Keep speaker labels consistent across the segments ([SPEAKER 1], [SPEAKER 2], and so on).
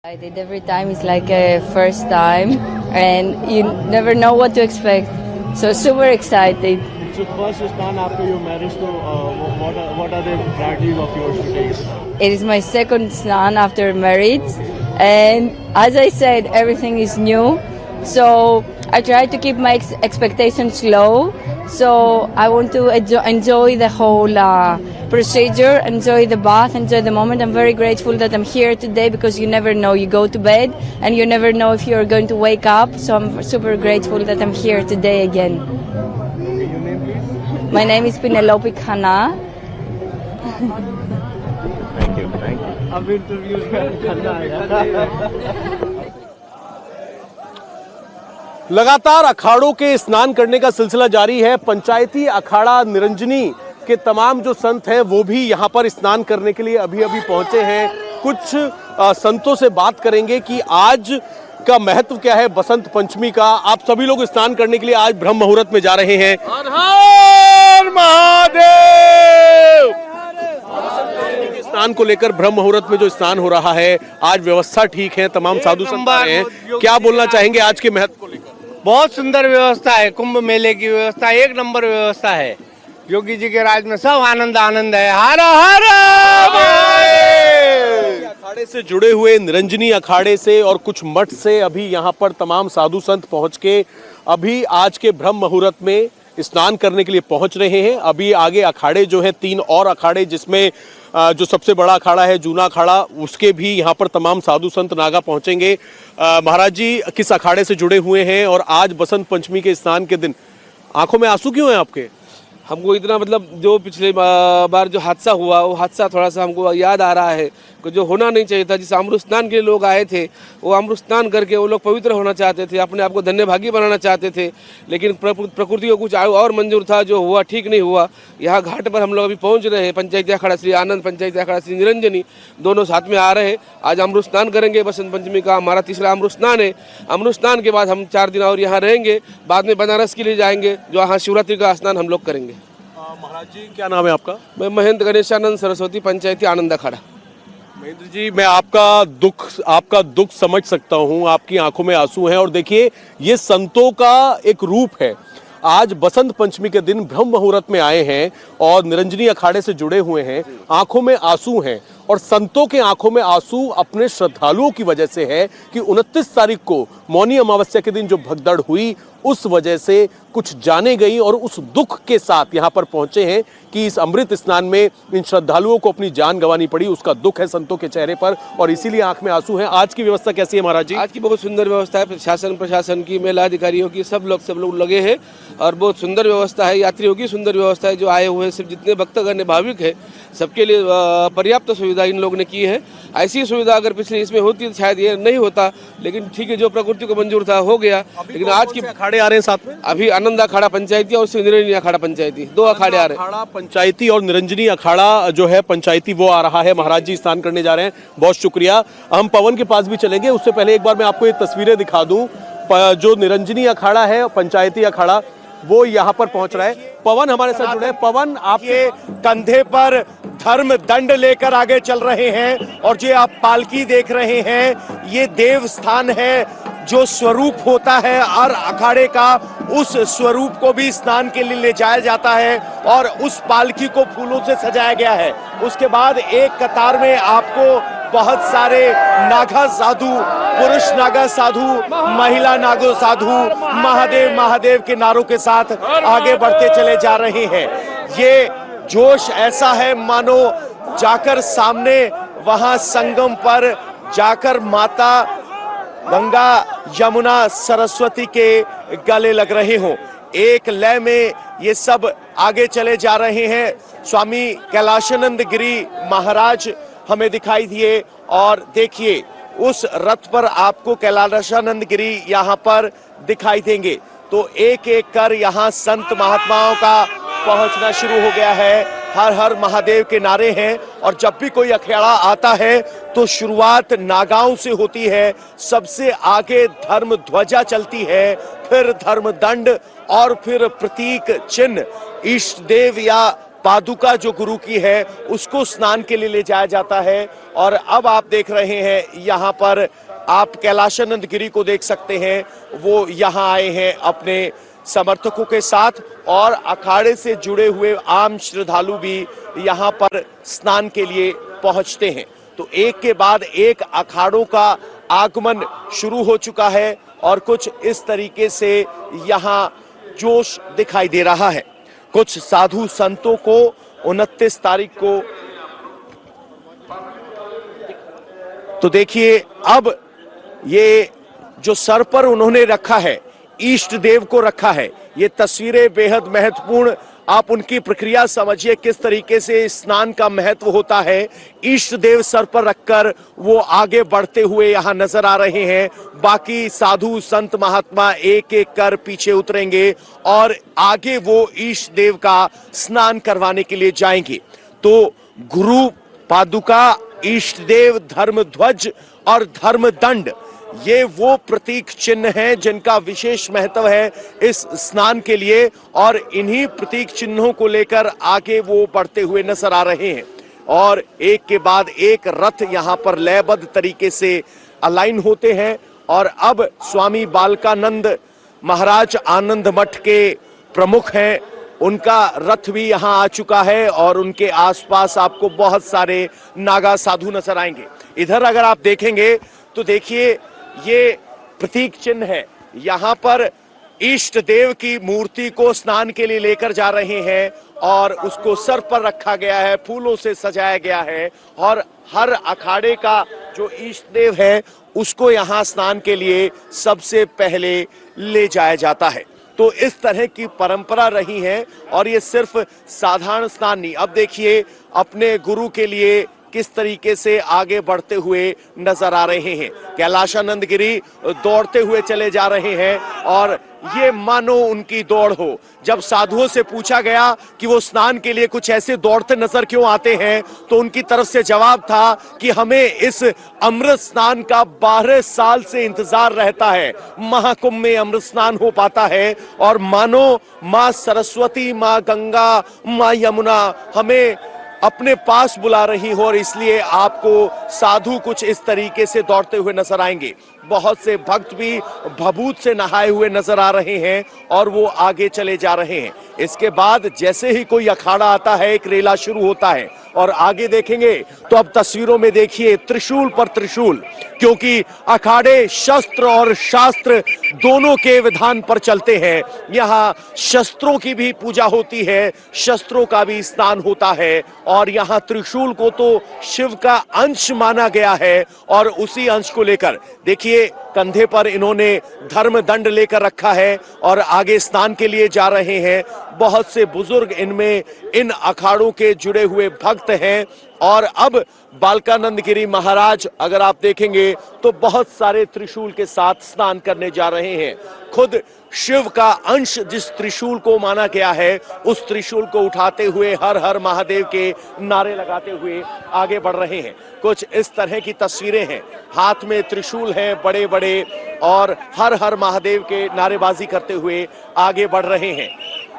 [SPEAKER 1] Every time is like a first time, and you never know what to expect. So super excited.
[SPEAKER 2] So first Snan after your marriage, so what are the priorities of yours to take?
[SPEAKER 1] It is my second Snan after marriage, and as I said, everything is new. So I try to keep my expectations low. So I want to enjoy the whole procedure, enjoy the bath, enjoy the moment. I'm very grateful that I'm here today because you never know. You go to bed and you never know if you're going to wake up. So I'm super grateful that I'm here today again.
[SPEAKER 2] Okay, your name please?
[SPEAKER 1] My name is Penelope Khana.
[SPEAKER 2] Thank you. अब interviews में करना है। लगातार अखाड़ों के स्नान करने का सिलसिला जारी है। पंचायती अखाड़ा निरंजनी के तमाम जो संत हैं वो भी यहाँ पर स्नान करने के लिए अभी पहुंचे हैं। कुछ संतों से बात करेंगे कि आज का महत्व क्या है बसंत पंचमी का। आप सभी लोग स्नान करने के लिए आज ब्रह्म मुहूर्त में जा रहे हैं। हर हर महादेव। बसंत पंचमी के स्नान को लेकर ब्रह्म मुहूर्त में जो स्नान हो रहा है, आज व्यवस्था ठीक है, तमाम साधु संत आ रहे हैं। क्या बोलना चाहेंगे आज के महत्व को लेकर?
[SPEAKER 3] बहुत सुंदर व्यवस्था है। कुंभ मेले की व्यवस्था एक नंबर व्यवस्था है। योगी जी के राज में सब आनंद है। हर हर
[SPEAKER 2] अखाड़े से जुड़े हुए निरंजनी अखाड़े से और कुछ मठ से अभी यहाँ पर तमाम साधु संत पहुँच के अभी आज के ब्रह्म मुहूर्त में स्नान करने के लिए पहुंच रहे हैं। अभी आगे अखाड़े जो है 3 और अखाड़े, जिसमें जो सबसे बड़ा अखाड़ा है जूना अखाड़ा, उसके भी यहाँ पर तमाम साधु संत नागा पहुंचेंगे। महाराज जी किस अखाड़े से जुड़े हुए हैं और आज बसंत पंचमी के स्नान के दिन आंखों में आंसू क्यों हैं आपके?
[SPEAKER 4] हमको इतना मतलब जो पिछले बार जो हादसा हुआ वो हादसा थोड़ा सा हमको याद आ रहा है कि जो होना नहीं चाहिए था। जिस अमृत स्नान के लिए लोग आए थे वो अमृत स्नान करके वो लोग पवित्र होना चाहते थे, अपने आप को धन्यभागी बनाना चाहते थे, लेकिन प्रकृति को कुछ और मंजूर था, जो हुआ ठीक नहीं हुआ। यहाँ घाट पर हम लोग अभी पहुँच रहे हैं। पंचायती अखाड़ा श्री आनंद, पंचायती अखाड़ा श्री निरंजनी दोनों साथ में आ रहे हैं। आज अमृत स्नान करेंगे। बसंत पंचमी का हमारा तीसरा अमृत स्नान है। अमृत स्नान के बाद हम 4 दिन और यहाँ रहेंगे। बाद में बनारस के लिए जाएंगे, जो यहाँ शिवरात्रि का स्नान हम लोग करेंगे।
[SPEAKER 2] महाराज जी क्या नाम है आपका?
[SPEAKER 4] मैं महंत गणेशानंद सरस्वती, पंचायती आनंद अखाड़ा।
[SPEAKER 2] महेंद्र जी, मैं आपका दुख समझ सकता हूं। आपकी आंखों में आंसू हैं और देखिए ये संतों का एक रूप है। आज बसंत पंचमी के दिन ब्रह्म मुहूर्त में आए हैं और निरंजनी अखाड़े से जुड़े हुए हैं। आंखों में आंसू हैं और संतों के आंखों में आंसू अपने श्रद्धालुओं की वजह से है कि 29 तारीख को मौनी अमावस्या के दिन जो भगदड़ हुई उस वजह से कुछ जाने गई और उस दुख के साथ यहाँ पर पहुंचे हैं कि इस अमृत स्नान में इन श्रद्धालुओं को अपनी जान गंवानी पड़ी। उसका दुख है संतों के चेहरे पर और इसीलिए आंख में आंसू हैं। आज की व्यवस्था कैसी है महाराज जी?
[SPEAKER 4] आज की बहुत सुंदर व्यवस्था है। प्रशासन की, मेला अधिकारियों की, सब लोग लगे हैं और बहुत सुंदर व्यवस्था है। यात्रियों की सुंदर व्यवस्था है। जो आए हुए सिर्फ जितने भक्तगण भाविक है सबके लिए पर्याप्त सुविधा इन लोगों ने की है। ऐसी सुविधा अगर पिछले इसमें होती तो शायद ये नहीं होता, लेकिन ठीक है, जो प्रकृति को मंजूर था हो गया। लेकिन आज की
[SPEAKER 2] अखाड़े आ रहे हैं साथ में?
[SPEAKER 4] अभी आनंद अखाड़ा पंचायती और निरंजनी अखाड़ा पंचायती, 2 अखाड़े आ रहे हैं।
[SPEAKER 2] पंचायती और निरंजनी अखाड़ा जो है पंचायती वो आ रहा है। महाराज जी स्नान करने जा रहे हैं, बहुत शुक्रिया। हम पवन के पास भी चलेंगे, उससे पहले एक बार मैं आपको ये तस्वीरें दिखा दूं। जो निरंजनी अखाड़ा है, पंचायती अखाड़ा, वो यहाँ पर पहुंच रहा है। पवन हमारे साथ जुड़े हैं। पवन, आपके कंधे पर धर्म दंड लेकर आगे चल रहे हैं और जो आप पालकी देख रहे हैं ये देव स्थान है। जो स्वरूप होता है हर अखाड़े का, उस स्वरूप को भी स्नान के लिए ले जाया जाता है और उस पालकी को फूलों से सजाया गया है। उसके बाद एक कतार में आपको बहुत सारे नागा साधु, पुरुष नागा साधु, महिला नागो साधु महादेव महादेव के नारों के साथ आगे बढ़ते चले जा रहे हैं। ये जोश ऐसा है मानो जाकर सामने वहां संगम पर जाकर माता गंगा, यमुना, सरस्वती के गले लग रहे हों। एक लय में ये सब आगे चले जा रहे हैं। स्वामी कैलाशानंद गिरी महाराज हमें दिखाई दिए और देखिए उस रथ पर आपको कैलाशानंद गिरी यहाँ पर दिखाई देंगे। तो एक एक कर यहाँ संत महात्माओं का पहुंचना शुरू हो गया है। हर हर महादेव के नारे हैं और जब भी कोई अखाड़ा आता है तो शुरुआत नागाओं से होती है। सबसे आगे धर्म ध्वजा चलती है, फिर धर्म दंड और फिर प्रतीक चिन्ह, इष्ट देव या
[SPEAKER 5] पादुका जो गुरु की है उसको स्नान के लिए ले जाया जाता है। और अब आप देख रहे हैं यहाँ पर आप कैलाशानंद गिरी को देख सकते हैं, वो यहाँ आए हैं अपने समर्थकों के साथ और अखाड़े से जुड़े हुए आम श्रद्धालु भी यहाँ पर स्नान के लिए पहुंचते हैं। तो एक के बाद एक अखाड़ों का आगमन शुरू हो चुका है और कुछ इस तरीके से यहाँ जोश दिखाई दे रहा है। कुछ साधु संतों को 29 तारीख को तो देखिए अब ये जो सर पर उन्होंने रखा है, इष्ट देव को रखा है, ये तस्वीरें बेहद महत्वपूर्ण, आप उनकी प्रक्रिया समझिए किस तरीके से स्नान का महत्व होता है। इष्ट देव सर पर रखकर वो आगे बढ़ते हुए यहाँ नजर आ रहे हैं। बाकी साधु संत महात्मा एक एक कर पीछे उतरेंगे और आगे वो इष्ट देव का स्नान करवाने के लिए जाएंगे। तो गुरु, पादुका, इष्ट देव, धर्म ध्वज और धर्म दंड, ये वो प्रतीक चिन्ह हैं जिनका विशेष महत्व है इस स्नान के लिए और इन्हीं प्रतीक चिन्हों को लेकर आगे वो बढ़ते हुए नजर आ रहे हैं। और एक के बाद एक रथ यहाँ पर लयबद्ध तरीके से अलाइन होते हैं और अब स्वामी बालकानंद महाराज आनंद मठ के प्रमुख हैं, उनका रथ भी यहाँ आ चुका है और उनके आसपास आपको बहुत सारे नागा साधु नजर आएंगे। इधर अगर आप देखेंगे तो देखिए ये प्रतीक चिन्ह है, यहाँ पर इष्ट देव की मूर्ति को स्नान के लिए लेकर जा रहे हैं और उसको सर पर रखा गया है, फूलों से सजाया गया है और हर अखाड़े का जो इष्ट देव है उसको यहाँ स्नान के लिए सबसे पहले ले जाया जाता है। तो इस तरह की परंपरा रही है और ये सिर्फ साधारण स्नान नहीं। अब देखिए अपने गुरु के लिए किस तरीके से आगे बढ़ते हुए नजर आ रहे हैं। कैलाशानंद गिरी दौड़ते हुए चले जा रहे हैं और ये मानो उनकी दौड़ हो। जब साधुओं से पूछा गया कि वो स्नान के लिए कुछ ऐसे दौड़ते नजर क्यों आते हैं तो उनकी तरफ से जवाब था कि हमें इस अमृत स्नान का 12 साल से इंतजार रहता है। महाकुंभ में अमृत स्नान हो पाता है और मानो माँ सरस्वती, माँ गंगा, माँ यमुना हमें अपने पास बुला रही हो और इसलिए आपको साधु कुछ इस तरीके से दौड़ते हुए नजर आएंगे। बहुत से भक्त भी भभूत से नहाए हुए नजर आ रहे हैं और वो आगे चले जा रहे हैं। इसके बाद जैसे ही कोई अखाड़ा आता है एक रेला शुरू होता है और आगे देखेंगे तो अब तस्वीरों में देखिए त्रिशूल पर त्रिशूल, क्योंकि अखाड़े शस्त्र और शास्त्र दोनों के विधान पर चलते हैं। यहाँ शस्त्रों की भी पूजा होती है, शस्त्रों का भी स्नान होता है और यहाँ त्रिशूल को तो शिव का अंश माना गया है और उसी अंश को लेकर देखिए कंधे पर इन्होंने धर्म दंड लेकर रखा है और आगे स्नान के लिए जा रहे हैं। बहुत से बुजुर्ग इनमें इन अखाड़ों के जुड़े हुए भक्त हैं और अब बालकानंद गिरी महाराज अगर आप देखेंगे तो बहुत सारे त्रिशूल के साथ स्नान करने जा रहे हैं। खुद शिव का अंश जिस त्रिशूल को माना गया है उस त्रिशूल को उठाते हुए हर हर महादेव के नारे लगाते हुए आगे बढ़ रहे हैं। कुछ इस तरह की तस्वीरें हैं, हाथ में त्रिशूल हैं बड़े बड़े और हर हर महादेव के नारेबाजी करते हुए आगे बढ़ रहे हैं।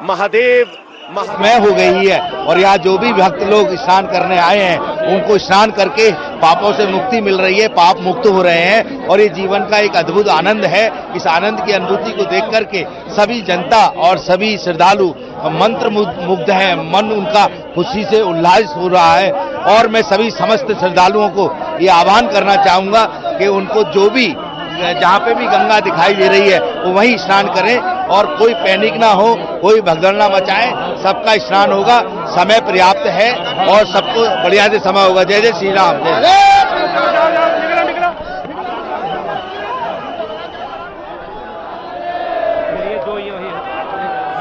[SPEAKER 5] महादेव
[SPEAKER 6] में हो गई है और यहाँ जो भी भक्त लोग स्नान करने आए हैं उनको स्नान करके पापों से मुक्ति मिल रही है, पाप मुक्त हो रहे हैं और ये जीवन का एक अद्भुत आनंद है। इस आनंद की अनुभूति को देख करके सभी जनता और सभी श्रद्धालु मंत्र मुग्ध हैं, मन उनका खुशी से उल्लास हो रहा है और मैं सभी समस्त श्रद्धालुओं को ये आह्वान करना चाहूंगा कि उनको जो भी जहाँ पे भी गंगा दिखाई दे रही है वो वहीं स्नान करें और कोई पैनिक ना हो, कोई भगदड़ ना मचाए, सबका स्नान होगा, समय पर्याप्त है और सबको बढ़िया से समय होगा। जय जय श्री राम।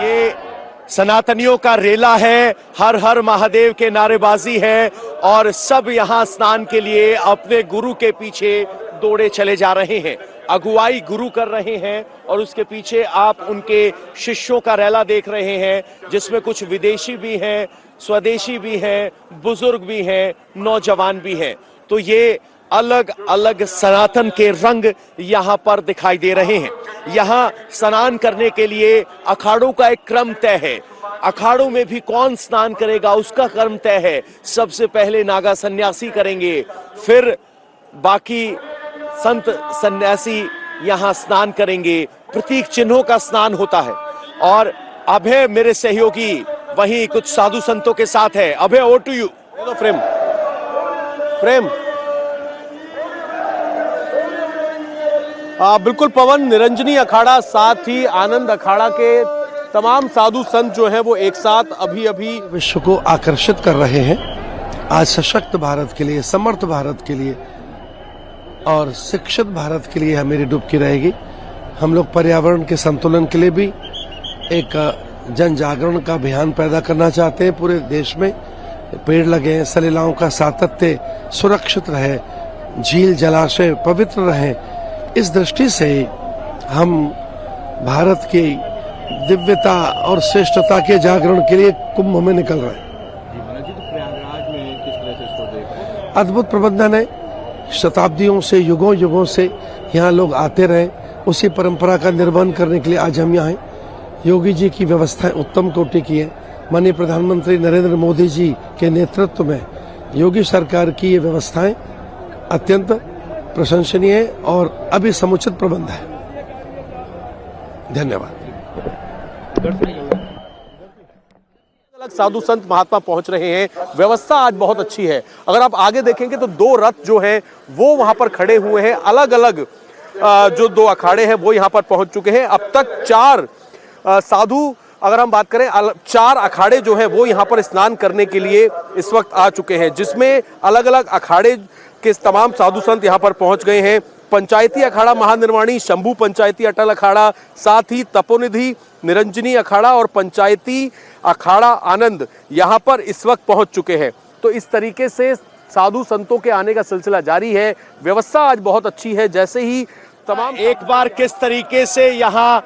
[SPEAKER 5] ये सनातनियों का रेला है, हर हर महादेव के नारेबाजी है और सब यहाँ स्नान के लिए अपने गुरु के पीछे दौड़े चले जा रहे हैं। अगुवाई गुरु कर रहे हैं और उसके पीछे आप उनके शिष्यों का रैला देख रहे हैं जिसमें कुछ विदेशी भी हैं, स्वदेशी भी हैं, बुजुर्ग भी हैं, नौजवान भी हैं। तो ये अलग अलग सनातन के रंग यहाँ पर दिखाई दे रहे हैं। यहाँ स्नान करने के लिए अखाड़ों का एक क्रम तय है। अखाड़ों में भी कौन स्नान करेगा उसका कर्म तय है। सबसे पहले नागा सन्यासी करेंगे, फिर बाकी संत सन्यासी यहां स्नान करेंगे। प्रतीक चिन्हों का स्नान होता है। और अभय मेरे सहयोगी वहीं कुछ साधु संतों के साथ है। अभय, ओवर टू यू।
[SPEAKER 2] तो फ्रेम बिल्कुल पवन, निरंजनी अखाड़ा साथ ही आनंद अखाड़ा के तमाम साधु संत जो हैं वो एक साथ अभी
[SPEAKER 7] विश्व को आकर्षित कर रहे हैं। आज सशक्त भारत के लिए, समर्थ भारत के लिए और शिक्षित भारत के लिए मेरी डुबकी रहेगी। हम लोग पर्यावरण के संतुलन के लिए भी एक जन जागरण का अभियान पैदा करना चाहते हैं। पूरे देश में पेड़ लगे, सलिलाओं का सातत्य सुरक्षित रहे, झील जलाशय पवित्र रहे। इस दृष्टि से हम भारत की दिव्यता और श्रेष्ठता के जागरण के लिए कुंभ में निकल रहे हैं। अद्भुत प्रबंधन है। शताब्दियों से, युगों युगों से यहाँ लोग आते रहे। उसी परंपरा का निर्वहन करने के लिए आज हम यहाँ हैं। योगी जी की व्यवस्थाएं उत्तम कोटि की है। माननीय प्रधानमंत्री नरेंद्र मोदी जी के नेतृत्व में योगी सरकार की ये व्यवस्थाएं अत्यंत प्रशंसनीय है और अभी समुचित प्रबंध है। धन्यवाद।
[SPEAKER 2] अलग साधु संत महात्मा पहुंच रहे हैं। व्यवस्था आज बहुत अच्छी है। अगर आप आगे देखेंगे तो 2 रथ जो हैं वो वहां पर खड़े हुए हैं। अलग अलग जो 2 अखाड़े हैं वो यहां पर पहुंच चुके हैं। अब तक 4 साधु, अगर हम बात करें 4 अखाड़े जो हैं वो यहां पर स्नान करने के लिए इस वक्त आ चुके हैं, जिसमें अलग अलग अखाड़े के तमाम साधु संत यहां पर पहुंच गए हैं। पंचायती अखाड़ा महानिर्वाणी, शंभू पंचायती अटल अखाड़ा, साथ ही तपोनिधि निरंजनी अखाड़ा और पंचायती अखाड़ा आनंद यहां पर इस वक्त पहुंच चुके हैं। तो इस तरीके से साधु संतों के आने का सिलसिला जारी है। व्यवस्था आज बहुत अच्छी है। जैसे ही तमाम
[SPEAKER 5] एक बार किस तरीके से यहाँ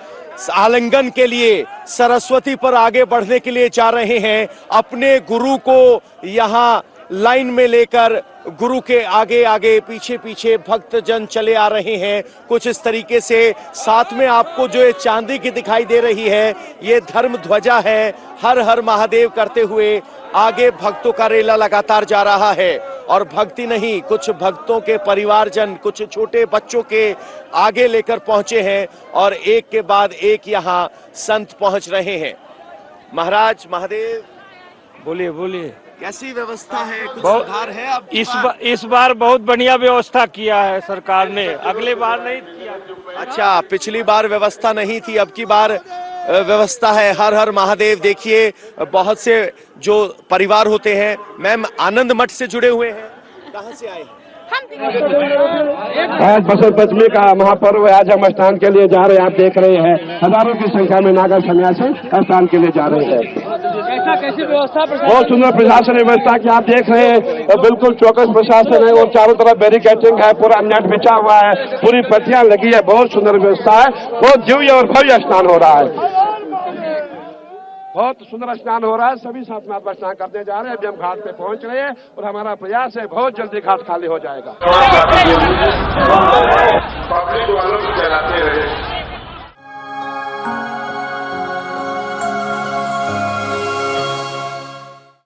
[SPEAKER 5] आलिंगन के लिए सरस्वती पर आगे बढ़ने के लिए जा रहे हैं, अपने गुरु को यहाँ लाइन में लेकर गुरु के आगे आगे पीछे पीछे भक्त जन चले आ रहे हैं। कुछ इस तरीके से साथ में आपको जो ये चांदी की दिखाई दे रही है ये धर्म ध्वजा है। हर हर महादेव करते हुए आगे भक्तों का रेला लगातार जा रहा है। और भक्ति नहीं, कुछ भक्तों के परिवारजन, कुछ छोटे बच्चों के आगे लेकर पहुंचे हैं और एक के बाद एक यहाँ संत पहुंच रहे हैं। महाराज महादेव,
[SPEAKER 8] बोलिए बोलिए।
[SPEAKER 5] कैसी व्यवस्था है? कुछ
[SPEAKER 8] बहुत
[SPEAKER 5] सुधार है अब
[SPEAKER 8] इस बार बहुत बढ़िया व्यवस्था किया है सरकार ने, अगले बार नहीं किया।
[SPEAKER 5] अच्छा, पिछली बार व्यवस्था नहीं थी, अब की बार व्यवस्था है। हर हर महादेव। देखिए बहुत से जो परिवार होते हैं, मैम आनंद मठ से जुड़े हुए हैं, कहाँ से आए हैं?
[SPEAKER 9] आज बसंत पंचमी का महापर्व, आज हम स्नान के लिए जा रहे हैं। आप देख रहे हैं हजारों की संख्या में नागा सन्यासी स्नान के लिए जा रहे हैं।
[SPEAKER 8] कैसी व्यवस्था?
[SPEAKER 9] बहुत सुंदर प्रशासन व्यवस्था की आप देख रहे हैं। बिल्कुल चौकस प्रशासन है और चारों तरफ बैरिकेडिंग है, पूरा नेट बिछा हुआ है, पूरी पत्तियां लगी है। बहुत सुंदर व्यवस्था है। बहुत दिव्य और भव्य स्नान हो रहा है। बहुत सुंदर स्नान हो रहा है। सभी साथ में स्नान करने जा रहे हैं। अभी हम घाट पे पहुंच रहे हैं और हमारा प्रयास है बहुत जल्दी घाट खाली हो जाएगा।